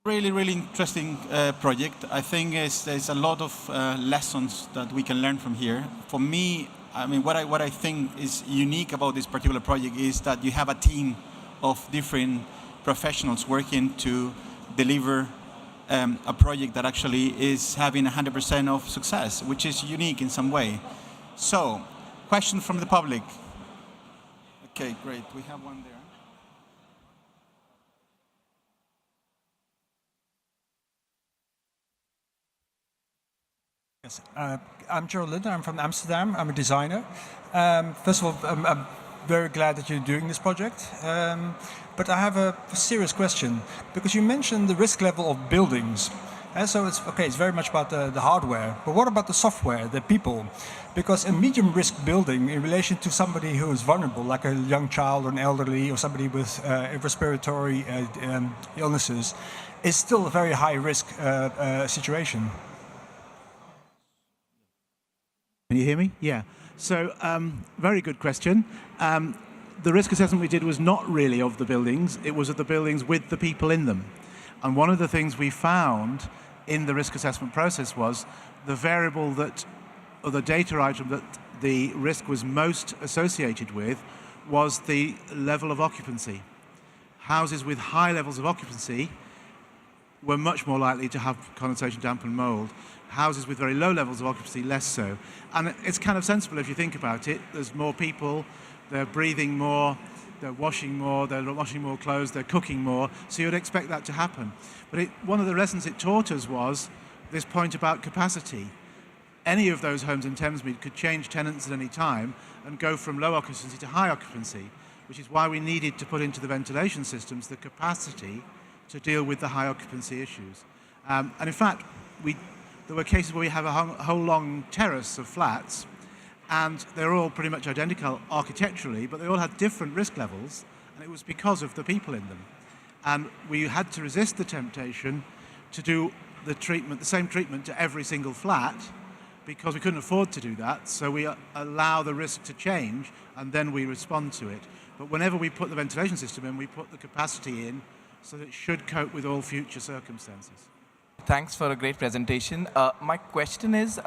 Really, really interesting project. I think there's a lot of lessons that we can learn from here. For me, I mean, what I think is unique about this particular project is that you have a team of different professionals working to deliver a project that actually is having 100% of success, which is unique in some way. So, question from the public. Okay, great. We have one there. Yes, I'm Gerald Linder. I'm from Amsterdam. I'm a designer. First of all, I'm very glad that you're doing this project. But I have a serious question, because you mentioned the risk level of buildings. So it's okay, it's very much about the hardware, but what about the software, the people? Because a medium risk building in relation to somebody who is vulnerable, like a young child or an elderly or somebody with respiratory illnesses, is still a very high risk situation. Can you hear me? Yeah. So, very good question. The risk assessment we did was not really of the buildings, it was of the buildings with the people in them. And one of the things we found in the risk assessment process was the variable that, or the data item that the risk was most associated with was the level of occupancy. Houses with high levels of occupancy were much more likely to have condensation, damp and mould. Houses with very low levels of occupancy, less so. And it's kind of sensible if you think about it. There's more people, they're breathing more, they're washing more clothes, they're cooking more, so you'd expect that to happen. But one of the lessons it taught us was this point about capacity. Any of those homes in Thamesmead could change tenants at any time and go from low occupancy to high occupancy, which is why we needed to put into the ventilation systems the capacity to deal with the high occupancy issues. And in fact, there were cases where we have a whole long terrace of flats, and they're all pretty much identical architecturally, but they all had different risk levels, and it was because of the people in them. And we had to resist the temptation to do the same treatment to every single flat, because we couldn't afford to do that, so we allow the risk to change, and then we respond to it. But whenever we put the ventilation system in, we put the capacity in, so that it should cope with all future circumstances. Thanks for a great presentation. My question is,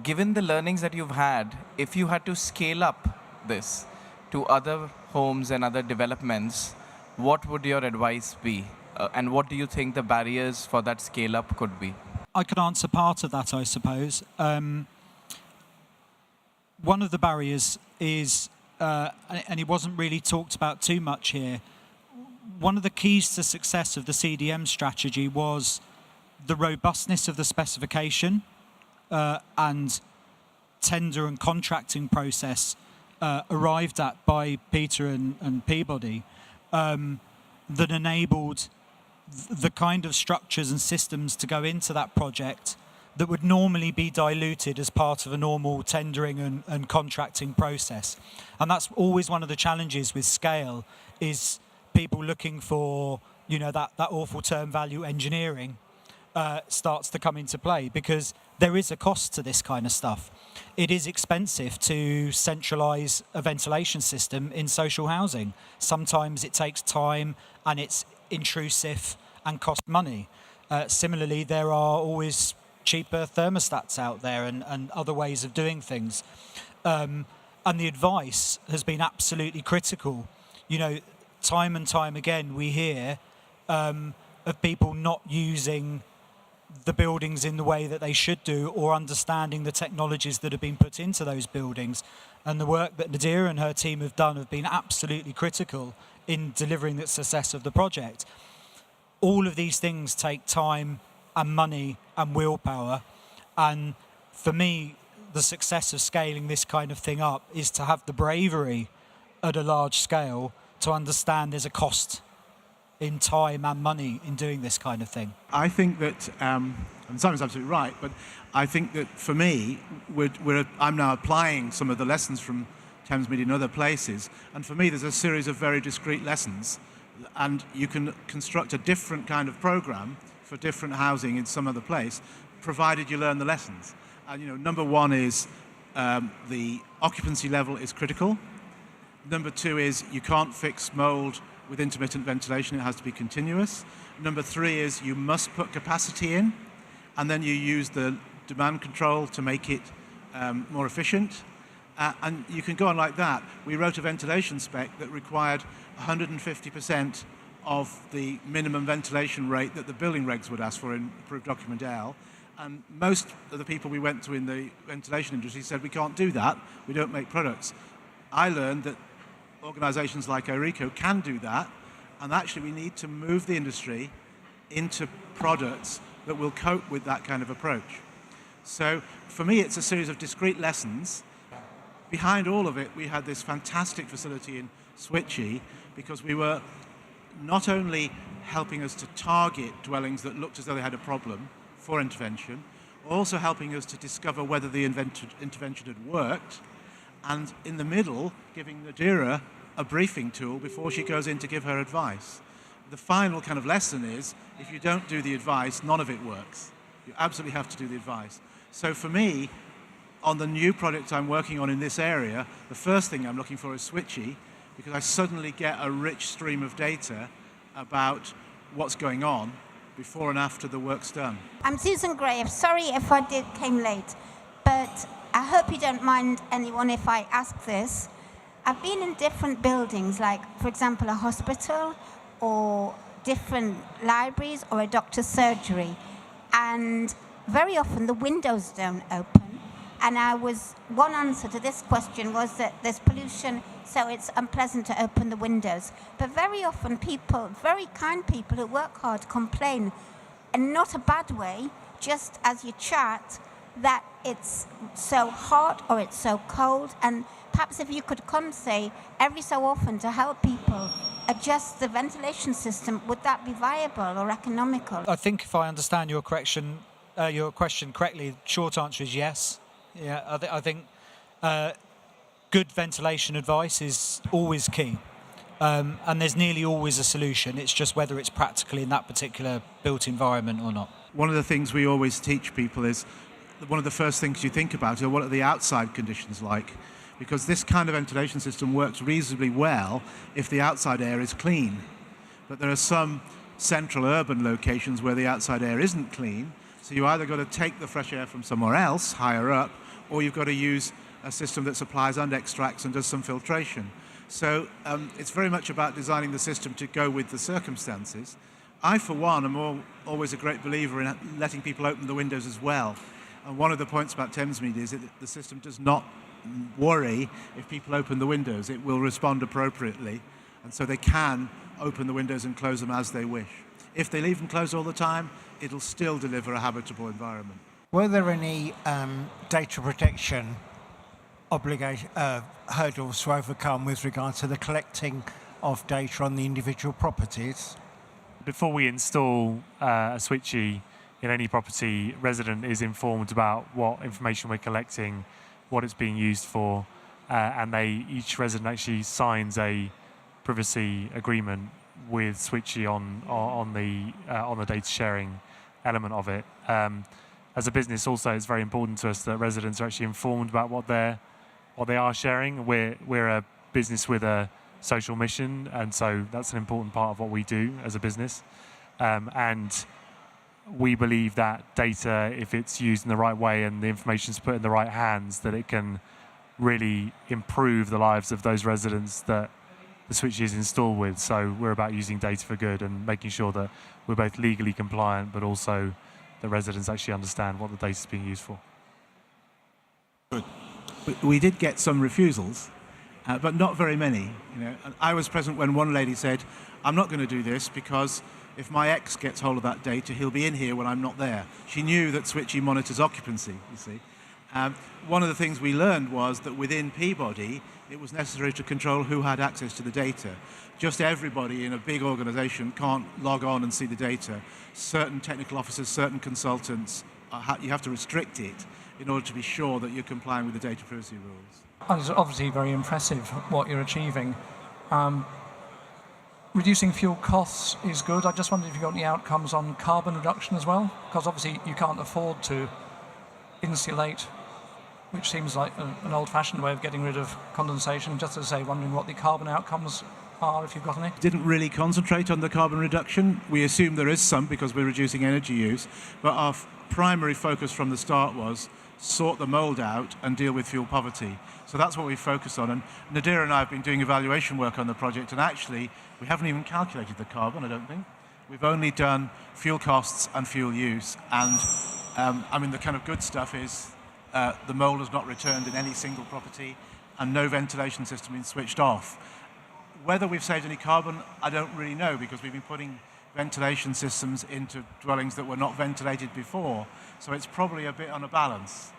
given the learnings that you've had, if you had to scale up this to other homes and other developments, what would your advice be? And what do you think the barriers for that scale up could be? I could answer part of that, I suppose. One of the barriers is, and it wasn't really talked about too much here, one of the keys to success of the CDM strategy was the robustness of the specification and tender and contracting process arrived at by Peter and Peabody that enabled the kind of structures and systems to go into that project that would normally be diluted as part of a normal tendering and contracting process. And that's always one of the challenges with scale, is people looking for, you know, that awful term value engineering starts to come into play, because there is a cost to this kind of stuff. It is expensive to centralise a ventilation system in social housing. Sometimes it takes time and it's intrusive and costs money. Similarly, there are always cheaper thermostats out there and other ways of doing things. And the advice has been absolutely critical. You know, time and time again we hear of people not using the buildings in the way that they should do, or understanding the technologies that have been put into those buildings. And the work that Nadira and her team have done have been absolutely critical in delivering the success of the project. All of these things take time and money and willpower. And for me, the success of scaling this kind of thing up is to have the bravery at a large scale to understand there's a cost in time and money in doing this kind of thing. I think that, and Simon's absolutely right, but I think that for me, I'm now applying some of the lessons from Thamesmead in other places, and for me there's a series of very discrete lessons, and you can construct a different kind of program for different housing in some other place, provided you learn the lessons. And you know, number one is the occupancy level is critical. Number two is you can't fix mould with intermittent ventilation, it has to be continuous. Number 3 is you must put capacity in, and then you use the demand control to make it more efficient. And you can go on like that. We wrote a ventilation spec that required 150% of the minimum ventilation rate that the building regs would ask for in approved document L. And most of the people we went to in the ventilation industry said, we can't do that, we don't make products. I learned that organizations like Aereco can do that, and actually we need to move the industry into products that will cope with that kind of approach. So for me, it's a series of discrete lessons. Behind all of it, we had this fantastic facility in Switchee, because we were not only helping us to target dwellings that looked as though they had a problem for intervention, also helping us to discover whether the intervention had worked, and in the middle, giving Nadira a briefing tool before she goes in to give her advice. The final kind of lesson is, if you don't do the advice, none of it works. You absolutely have to do the advice. So for me, on the new project I'm working on in this area, the first thing I'm looking for is Switchee, because I suddenly get a rich stream of data about what's going on before and after the work's done. I'm Susan Gray. Sorry if I came late, but I hope you don't mind anyone if I ask this. I've been in different buildings, like, for example, a hospital or different libraries or a doctor's surgery, and very often the windows don't open. And one answer to this question was that there's pollution, so it's unpleasant to open the windows. But very often people, very kind people who work hard, complain, and not a bad way, just as you chat, that it's so hot or it's so cold. And perhaps if you could come, say, every so often to help people adjust the ventilation system, would that be viable or economical? I think if I understand your question correctly, the short answer is yes. Yeah, I think good ventilation advice is always key, and there's nearly always a solution. It's just whether it's practical in that particular built environment or not. One of the things we always teach people is, one of the first things you think about are what are the outside conditions like, because this kind of ventilation system works reasonably well if the outside air is clean. But there are some central urban locations where the outside air isn't clean, so you either got to take the fresh air from somewhere else, higher up, or you've got to use a system that supplies and extracts and does some filtration. So it's very much about designing the system to go with the circumstances. I, for one, am always a great believer in letting people open the windows as well. And one of the points about Thamesmead is that the system does not worry if people open the windows. It will respond appropriately, and so they can open the windows and close them as they wish. If they leave them closed all the time, it'll still deliver a habitable environment. Were there any data protection hurdles to overcome with regard to the collecting of data on the individual properties? Before we install a Switchee in any property, resident is informed about what information we're collecting, what it's being used for, and each resident actually signs a privacy agreement with Switchee on the data sharing element of it. As a business, also, it's very important to us that residents are actually informed about what they are sharing. We're a business with a social mission, and so that's an important part of what we do as a business. And we believe that data, if it's used in the right way and the information's put in the right hands, that it can really improve the lives of those residents that the Switchee is installed with. So we're about using data for good and making sure that we're both legally compliant, but also the residents actually understand what the data is being used for. Good. We did get some refusals, but not very many. I was present when one lady said, "I'm not going to do this because if my ex gets hold of that data, he'll be in here when I'm not there." She knew that Switchee monitors occupancy, you see. One of the things we learned was that within Peabody, it was necessary to control who had access to the data. Just everybody in a big organization can't log on and see the data. Certain technical officers, certain consultants, you have to restrict it in order to be sure that you're complying with the data privacy rules. It's obviously very impressive what you're achieving. Reducing fuel costs is good. I just wondered if you got any outcomes on carbon reduction as well, because obviously you can't afford to insulate, which seems like an old-fashioned way of getting rid of condensation. Just to say, wondering what the carbon outcomes are, if you've got any? Didn't really concentrate on the carbon reduction. We assume there is some because we're reducing energy use, but our primary focus from the start was sort the mould out and deal with fuel poverty. So that's what we focused on. And Nadira and I have been doing evaluation work on the project, and actually we haven't even calculated the carbon, I don't think. We've only done fuel costs and fuel use. And I mean, the kind of good stuff is the mould has not returned in any single property and no ventilation system been switched off. Whether we've saved any carbon, I don't really know, because we've been putting ventilation systems into dwellings that were not ventilated before. So it's probably a bit on a balance.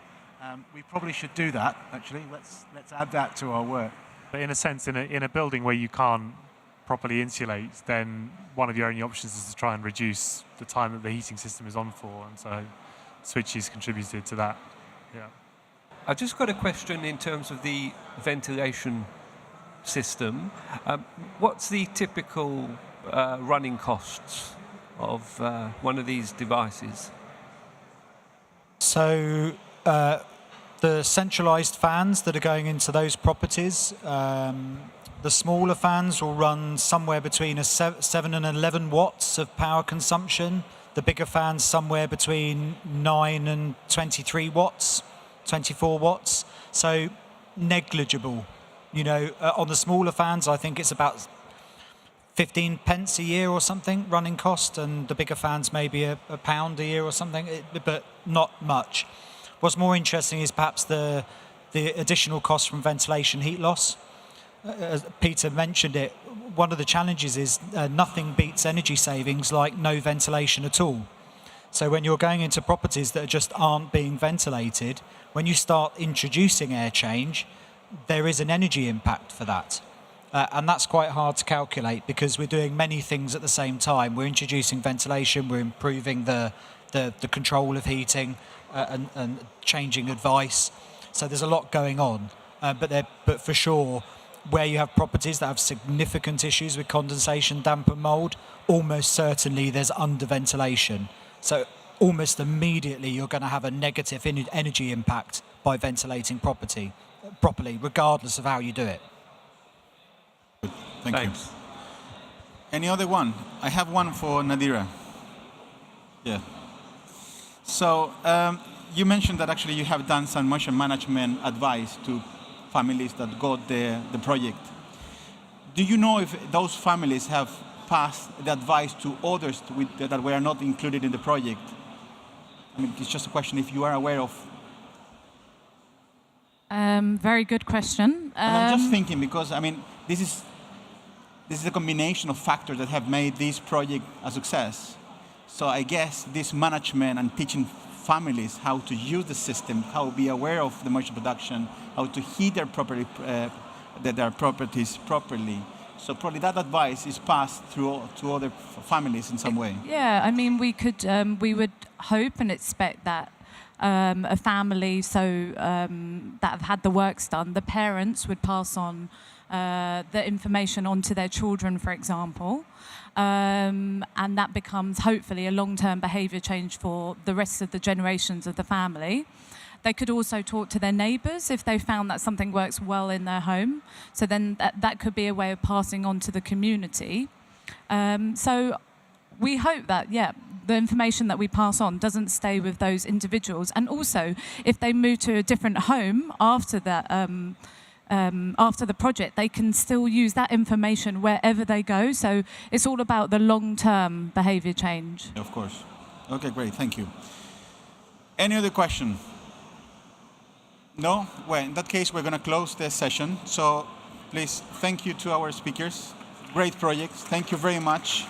We probably should do that, actually. Let's add that to our work. But in a sense, in a building where you can't properly insulate, then one of your only options is to try and reduce the time that the heating system is on for, and so Switchee's contributed to that. Yeah. I've just got a question in terms of the ventilation system. What's the typical running costs of one of these devices? So the centralized fans that are going into those properties, the smaller fans will run somewhere between 7 and 11 watts of power consumption. The bigger fans somewhere between 9 and 23 watts, 24 watts. So negligible. You know, on the smaller fans, I think it's about 15 pence a year or something running cost, and the bigger fans maybe a pound a year or something, but not much. What's more interesting is perhaps the additional cost from ventilation heat loss. As Peter mentioned it, one of the challenges is nothing beats energy savings like no ventilation at all. So when you're going into properties that just aren't being ventilated, when you start introducing air change, there is an energy impact for that. And that's quite hard to calculate because we're doing many things at the same time. We're introducing ventilation, we're improving the control of heating and changing advice. So there's a lot going on. But for sure, where you have properties that have significant issues with condensation, damp and mould, almost certainly there's underventilation. So almost immediately you're going to have a negative energy impact by ventilating properly, regardless of how you do it. Thank you. Any other one? I have one for Nadira. Yeah. So you mentioned that actually you have done some moisture management advice to families that got the project. Do you know if those families have passed the advice to others that were not included in the project? I mean, it's just a question if you are aware of. Very good question. And I'm just thinking because, I mean, this is a combination of factors that have made this project a success. So I guess this management and teaching families how to use the system, how to be aware of the moisture production, how to heat their properties properly. So probably that advice is passed through to other families in some way. Yeah, I mean, we would hope and expect that a family that have had the works done, the parents would pass on the information onto their children, for example, and that becomes hopefully a long-term behaviour change for the rest of the generations of the family. They could also talk to their neighbours if they found that something works well in their home. So then that could be a way of passing on to the community. So we hope that, the information that we pass on doesn't stay with those individuals. And also, if they move to a different home after that, after the project, they can still use that information wherever they go. So it's all about the long-term behaviour change. Of course. Okay, great. Thank you. Any other question? No? Well, in that case, we're going to close this session. So please, thank you to our speakers. Great project. Thank you very much.